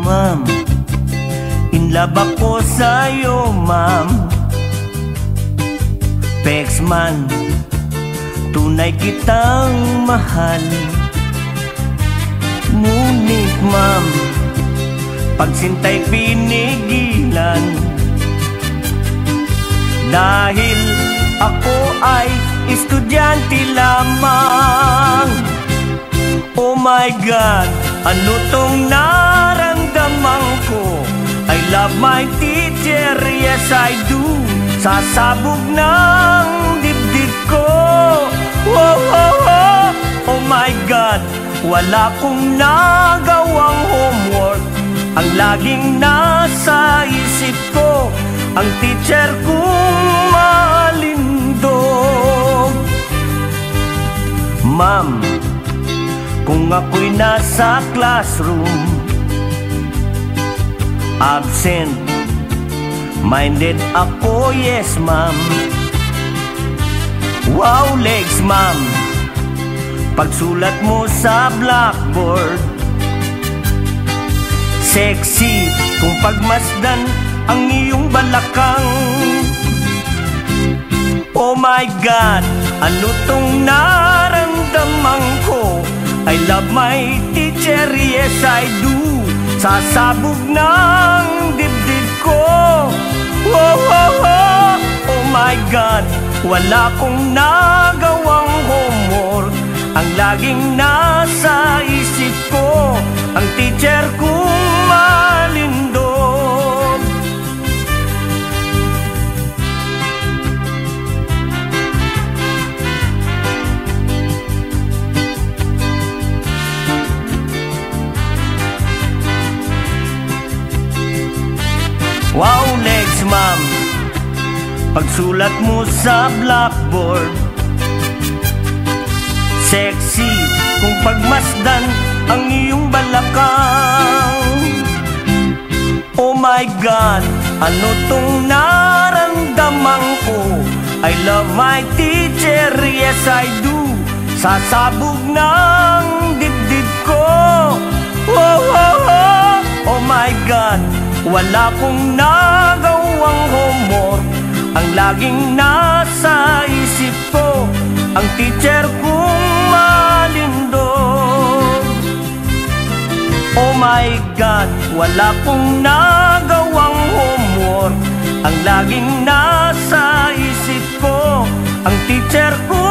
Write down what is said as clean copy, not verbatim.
Ma'am, in love ako sa'yo, ma'am. Pex man, tunay kitang mahal. Ngunit ma'am, pagsintay pinigilan. Dahil ako ay estudyante lamang. Oh my God, ano tong naramdaman ko? I love my teacher, yes I do. Sasabog ng dibdib ko. Oh, oh, oh, oh my God, wala kong nagawang homework. Ang laging nasa isip ko, ang teacher kong malindog. Ma'am, kung ako'y nasa classroom, absent minded ako, yes ma'am. Wow legs ma'am, pagsulat mo sa blackboard. Sexy kung pagmasdan ang iyong balakang. Oh my God, ano tong naramdaman ko? I love my teacher, yes I do. Sasabog ng dibdib ko. Oh, oh, oh, oh my God, wala kong nagawang homework. Ang laging nasa isip ko, ang teacher kong malindog. Wow legs ma'am, pagsulat mo sa blackboard. Sexy kung pagmasdan ang iyong balakang. Oh my God, ano tong naramdaman ko? I love my teacher, yes I do. Sasabog ng dibdib ko. Oh, oh, oh, oh my God, wala kong nagawang homework. Ang laging nasa isip ko, ang teacher kong malindog. Oh my God, wala kong nagawang homework. Ang laging nasa isip ko, ang teacher ko